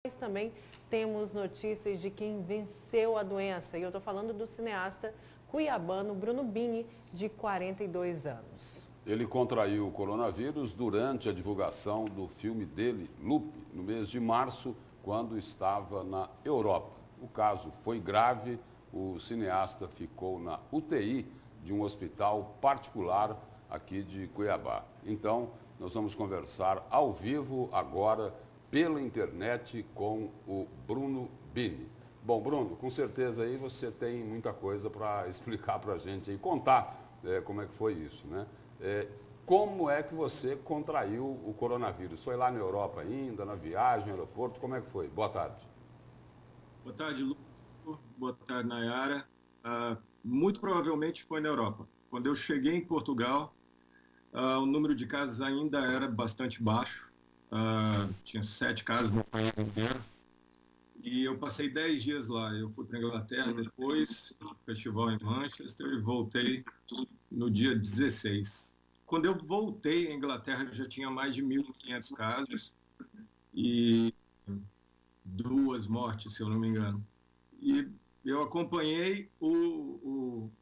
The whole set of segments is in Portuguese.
Mas também temos notícias de quem venceu a doença. E eu estou falando do cineasta cuiabano Bruno Bini, de 42 anos. Ele contraiu o coronavírus durante a divulgação do filme dele, Lupe, no mês de março, quando estava na Europa. O caso foi grave, o cineasta ficou na UTI de um hospital particular aqui de Cuiabá. Então, nós vamos conversar ao vivo agora pela internet com o Bruno Bini. Bom, Bruno, com certeza aí você tem muita coisa para explicar para a gente e contar como é que foi isso, né? Como é que você contraiu o coronavírus? Foi lá na Europa ainda, na viagem, no aeroporto? Como é que foi? Boa tarde. Boa tarde, Lu. Boa tarde, Nayara. Muito provavelmente foi na Europa. Quando eu cheguei em Portugal, o número de casos ainda era bastante baixo. Tinha 7 casos no país inteiro. E eu passei 10 dias lá. Eu fui para a Inglaterra depois, festival em Manchester, e voltei no dia 16. Quando eu voltei à Inglaterra, já tinha mais de 1.500 casos e 2 mortes, se eu não me engano. E eu acompanhei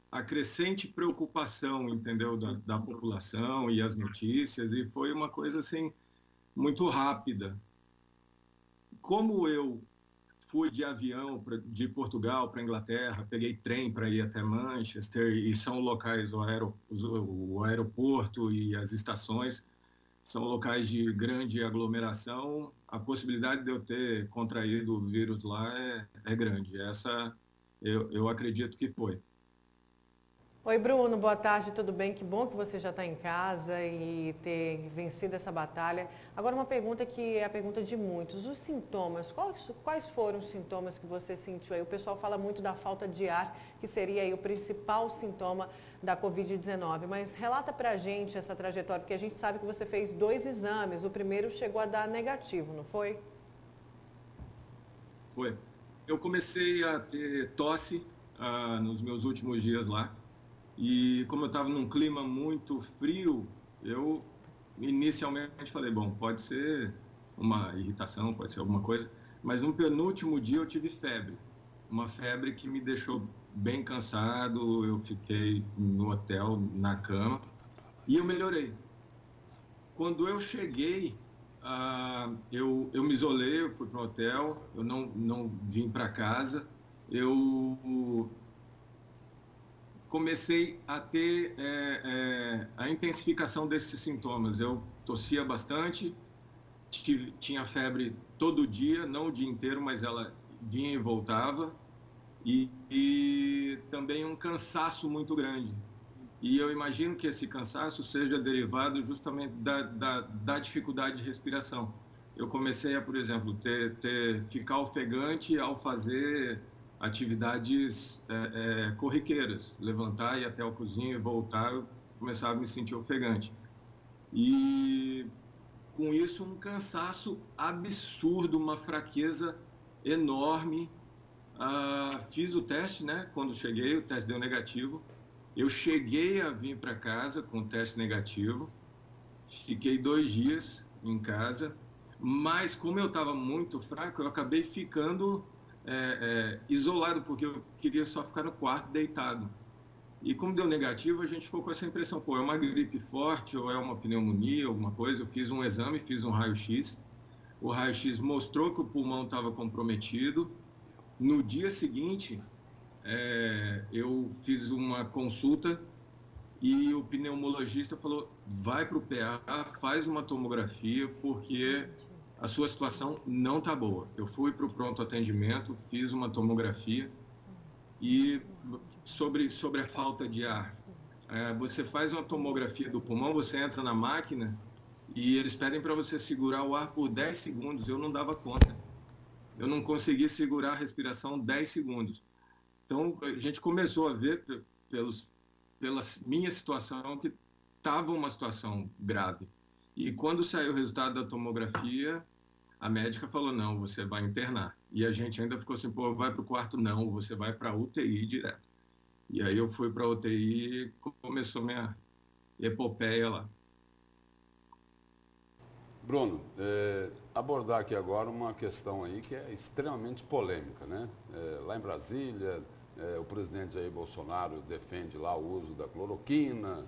a crescente preocupação, entendeu, da população e as notícias, e foi uma coisa assim muito rápida. Como eu fui de avião de Portugal para a Inglaterra, peguei trem para ir até Manchester, e são locais, o aeroporto e as estações são locais de grande aglomeração, a possibilidade de eu ter contraído o vírus lá é grande. Essa eu acredito que foi. Oi, Bruno, boa tarde, tudo bem? Que bom que você já está em casa e ter vencido essa batalha. Agora, uma pergunta que é a pergunta de muitos. Os sintomas, quais foram os sintomas que você sentiu aí? O pessoal fala muito da falta de ar, que seria aí o principal sintoma da Covid-19. Mas relata pra gente essa trajetória, porque a gente sabe que você fez 2 exames. O primeiro chegou a dar negativo, não foi? Foi. Eu comecei a ter tosse nos meus últimos dias lá. E como eu estava num clima muito frio, eu inicialmente falei, bom, pode ser uma irritação, pode ser alguma coisa, mas no penúltimo dia eu tive febre, uma febre que me deixou bem cansado, eu fiquei no hotel, na cama, e eu melhorei. Quando eu cheguei, eu me isolei, eu fui para o hotel, eu não vim para casa, eu comecei a ter a intensificação desses sintomas. Eu tossia bastante, tinha febre todo dia, não o dia inteiro, mas ela vinha e voltava, e também um cansaço muito grande. E eu imagino que esse cansaço seja derivado justamente da dificuldade de respiração. Eu comecei a, por exemplo, ficar ofegante ao fazer atividades corriqueiras, levantar, ir até a cozinha e voltar, eu começava a me sentir ofegante. E com isso um cansaço absurdo, uma fraqueza enorme. Fiz o teste, né? Quando cheguei, o teste deu negativo. Eu cheguei a vir para casa com o teste negativo, fiquei 2 dias em casa, mas como eu estava muito fraco, eu acabei ficando isolado, porque eu queria só ficar no quarto deitado. E como deu negativo, a gente ficou com essa impressão, pô, é uma gripe forte ou é uma pneumonia, alguma coisa. Eu fiz um exame, fiz um raio-x. O raio-x mostrou que o pulmão estava comprometido. No dia seguinte, eu fiz uma consulta e o pneumologista falou, vai para o PA, faz uma tomografia, porque a sua situação não está boa. Eu fui para o pronto atendimento, fiz uma tomografia e sobre a falta de ar, você faz uma tomografia do pulmão, você entra na máquina e eles pedem para você segurar o ar por 10 segundos. Eu não dava conta. Eu não consegui segurar a respiração 10 segundos. Então, a gente começou a ver, pela minha situação, que estava uma situação grave. E quando saiu o resultado da tomografia, a médica falou, não, você vai internar. E a gente ainda ficou assim, pô, vai para o quarto? Não, você vai para a UTI direto. E aí eu fui para a UTI e começou minha epopeia lá. Bruno, abordar aqui agora uma questão aí que é extremamente polêmica, né? Lá em Brasília, o presidente Jair Bolsonaro defende lá o uso da cloroquina,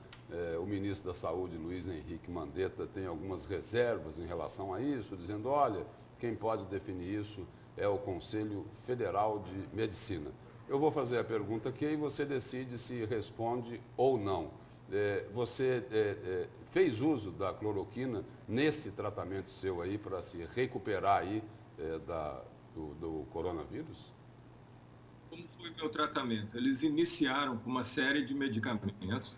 o ministro da Saúde, Luiz Henrique Mandetta, tem algumas reservas em relação a isso, dizendo, olha, quem pode definir isso é o Conselho Federal de Medicina. Eu vou fazer a pergunta aqui e você decide se responde ou não. Você fez uso da cloroquina nesse tratamento seu aí para se recuperar aí do coronavírus? Como foi meu tratamento? Eles iniciaram com uma série de medicamentos,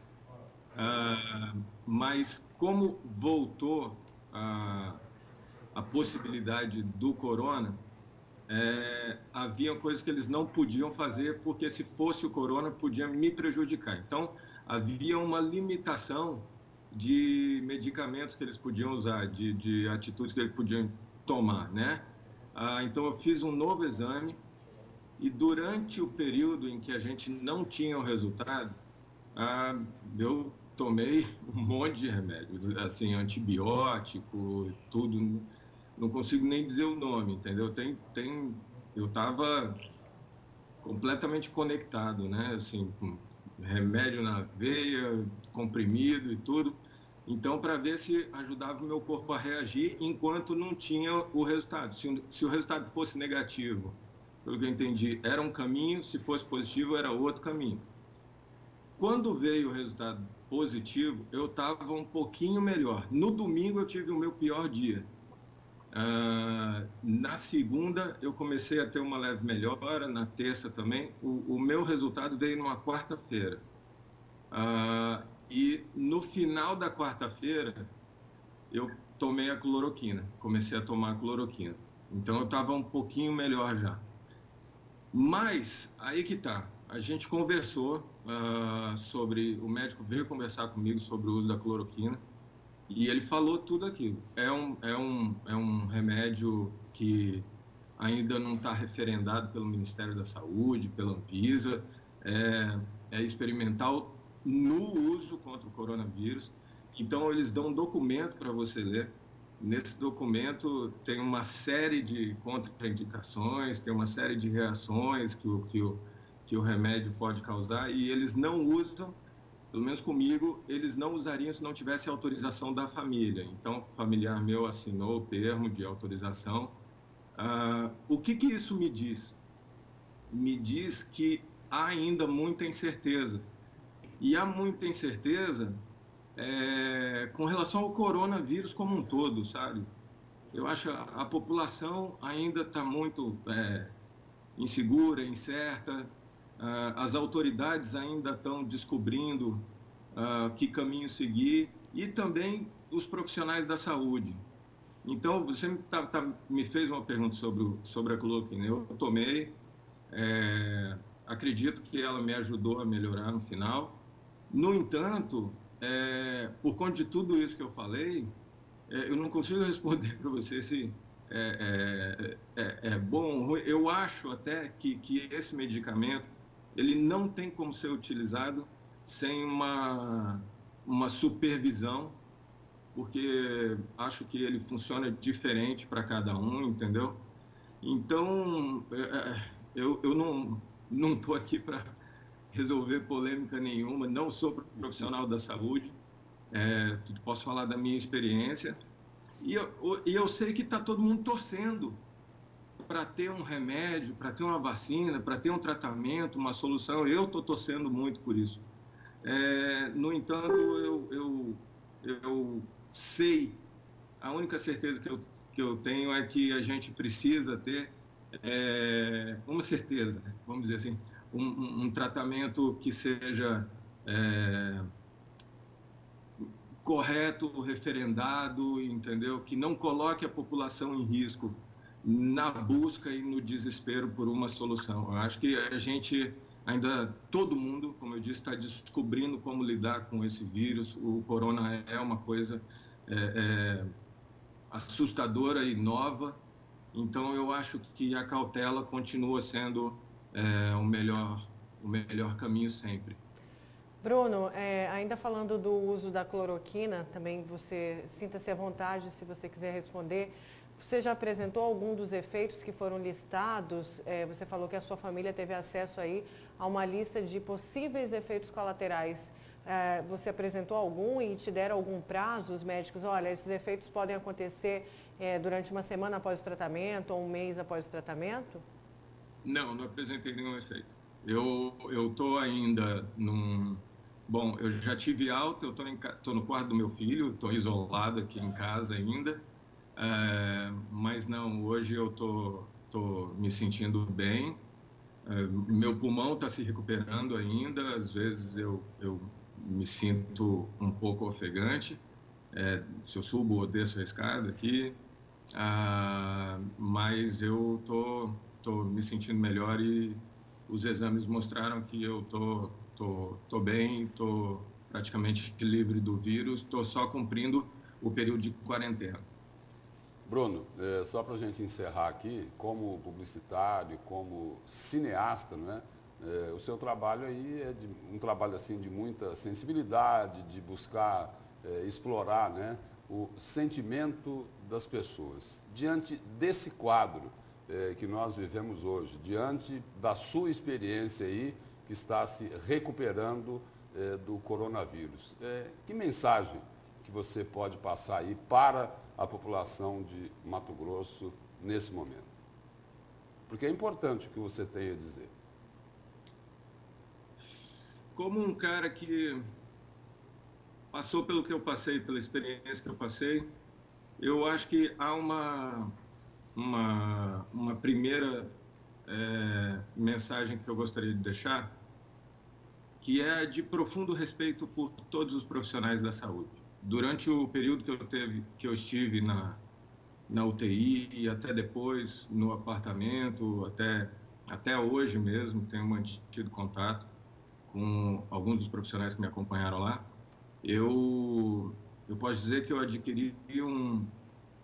mas como voltou a possibilidade do corona, havia coisas que eles não podiam fazer, porque se fosse o corona, podia me prejudicar. Então, havia uma limitação de medicamentos que eles podiam usar, de atitudes que eles podiam tomar, né? Então, eu fiz um novo exame e durante o período em que a gente não tinha o resultado, eu tomei um monte de remédios, assim, antibiótico, tudo, não consigo nem dizer o nome, entendeu? Eu estava completamente conectado, né? Assim, com remédio na veia, comprimido e tudo. Então, para ver se ajudava o meu corpo a reagir enquanto não tinha o resultado. Se o resultado fosse negativo, pelo que eu entendi, era um caminho, se fosse positivo, era outro caminho. Quando veio o resultado positivo, eu estava um pouquinho melhor. No domingo, eu tive o meu pior dia. Na segunda, eu comecei a ter uma leve melhora, na terça também. O meu resultado veio numa quarta-feira. E no final da quarta-feira, eu tomei a cloroquina, comecei a tomar a cloroquina. Então, eu estava um pouquinho melhor já. Mas, aí que tá, a gente conversou sobre, o médico veio conversar comigo sobre o uso da cloroquina e ele falou tudo aquilo. É um remédio que ainda não está referendado pelo Ministério da Saúde, pela Anvisa, é experimental no uso contra o coronavírus. Então, eles dão um documento para você ler. Nesse documento tem uma série de contraindicações, tem uma série de reações que o remédio pode causar e eles não usam, pelo menos comigo, eles não usariam se não tivesse autorização da família. Então, o familiar meu assinou o termo de autorização. O que isso me diz? Me diz que há ainda muita incerteza. E há muita incerteza com relação ao coronavírus como um todo, sabe? Eu acho que a população ainda está muito insegura, incerta, as autoridades ainda estão descobrindo que caminho seguir e também os profissionais da saúde. Então, você me fez uma pergunta sobre a cloroquina. Eu tomei, acredito que ela me ajudou a melhorar no final. No entanto, por conta de tudo isso que eu falei, eu não consigo responder para você se é bom ou ruim. Eu acho até que esse medicamento ele não tem como ser utilizado sem uma supervisão, porque acho que ele funciona diferente para cada um, entendeu? Então, eu não estou aqui para resolver polêmica nenhuma, não sou profissional da saúde, posso falar da minha experiência, e eu sei que está todo mundo torcendo para ter um remédio, para ter uma vacina, para ter um tratamento, uma solução. Eu estou torcendo muito por isso. No entanto, eu sei, a única certeza que eu tenho é que a gente precisa ter uma certeza, vamos dizer assim, um tratamento que seja correto, referendado, entendeu? Que não coloque a população em risco na busca e no desespero por uma solução. Eu acho que a gente ainda, todo mundo, como eu disse, está descobrindo como lidar com esse vírus. O corona é uma coisa assustadora e nova, então eu acho que a cautela continua sendo o melhor caminho sempre. Bruno, ainda falando do uso da cloroquina, também você sinta-se à vontade se você quiser responder. Você já apresentou algum dos efeitos que foram listados? Você falou que a sua família teve acesso aí a uma lista de possíveis efeitos colaterais. Você apresentou algum e te deram algum prazo, os médicos? Olha, esses efeitos podem acontecer durante uma semana após o tratamento ou um mês após o tratamento? Não apresentei nenhum efeito. Eu estou ainda num... Bom, eu já tive alta, eu estou no quarto do meu filho, estou isolado aqui em casa ainda, mas não, hoje eu estou me sentindo bem, meu pulmão está se recuperando ainda, às vezes eu me sinto um pouco ofegante, se eu subo ou desço a escada aqui, mas eu estou me sentindo melhor e os exames mostraram que eu estou bem, estou praticamente livre do vírus, estou só cumprindo o período de quarentena. Bruno, só para a gente encerrar aqui, como publicitário, como cineasta, né, o seu trabalho aí é um trabalho assim, de muita sensibilidade, de buscar explorar, né, o sentimento das pessoas. Diante desse quadro que nós vivemos hoje, diante da sua experiência aí, que está se recuperando do coronavírus. Que mensagem que você pode passar aí para a população de Mato Grosso nesse momento? Porque é importante o que você tem a dizer. Como um cara que passou pelo que eu passei, pela experiência que eu passei, eu acho que há uma primeira mensagem que eu gostaria de deixar, que é de profundo respeito por todos os profissionais da saúde. Durante o período que eu estive na UTI e até depois no apartamento, até hoje mesmo, tenho mantido contato com alguns dos profissionais que me acompanharam lá, eu posso dizer que eu adquiri um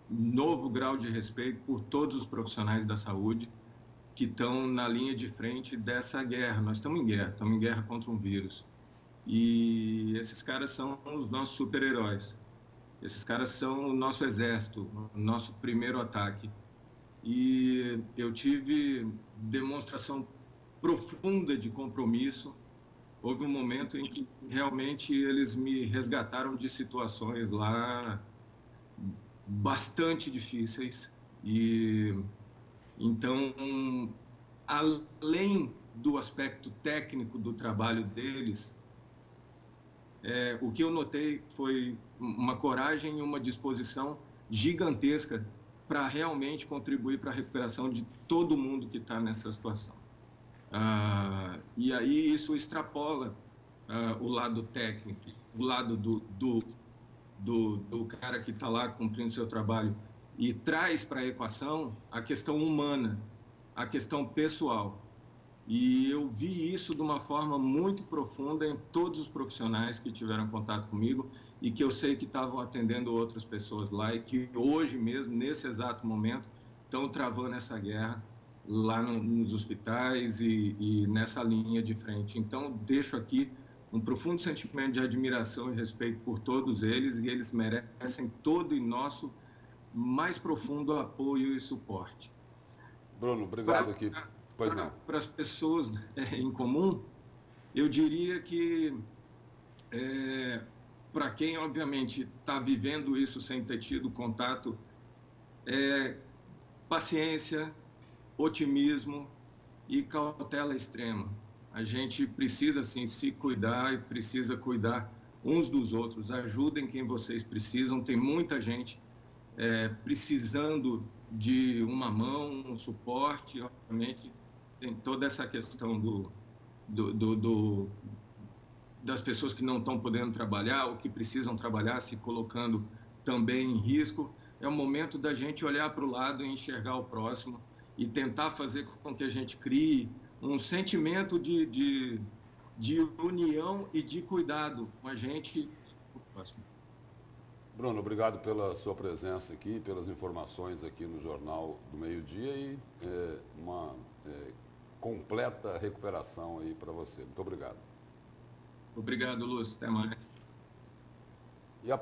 novo grau de respeito por todos os profissionais da saúde que estão na linha de frente dessa guerra. Nós estamos em guerra contra um vírus. E esses caras são os nossos super-heróis. Esses caras são o nosso exército, o nosso primeiro ataque. E eu tive demonstração profunda de compromisso. Houve um momento em que realmente eles me resgataram de situações lá bastante difíceis. E então, além do aspecto técnico do trabalho deles, o que eu notei foi uma coragem e uma disposição gigantesca para realmente contribuir para a recuperação de todo mundo que está nessa situação. E aí isso extrapola o lado técnico, o lado do cara que está lá cumprindo seu trabalho, e traz para a equação a questão humana, a questão pessoal. E eu vi isso de uma forma muito profunda em todos os profissionais que tiveram contato comigo e que eu sei que estavam atendendo outras pessoas lá e que hoje mesmo, nesse exato momento, estão travando essa guerra lá nos hospitais e nessa linha de frente. Então, deixo aqui um profundo sentimento de admiração e respeito por todos eles, e eles merecem todo o nosso mais profundo apoio e suporte. Bruno, obrigado aqui. Pois não. Para as pessoas em comum, eu diria que para quem obviamente está vivendo isso sem ter tido contato, paciência, otimismo e cautela extrema. A gente precisa sim se cuidar e precisa cuidar uns dos outros. Ajudem quem vocês precisam. Tem muita gente precisando de uma mão, um suporte. Obviamente tem toda essa questão das pessoas que não estão podendo trabalhar ou que precisam trabalhar, se colocando também em risco. É o momento da gente olhar para o lado e enxergar o próximo e tentar fazer com que a gente crie um sentimento de união e de cuidado com a gente e o próximo. Bruno, obrigado pela sua presença aqui, pelas informações aqui no Jornal do Meio-Dia e uma completa recuperação aí para você. Muito obrigado. Obrigado, Lúcio. Até mais.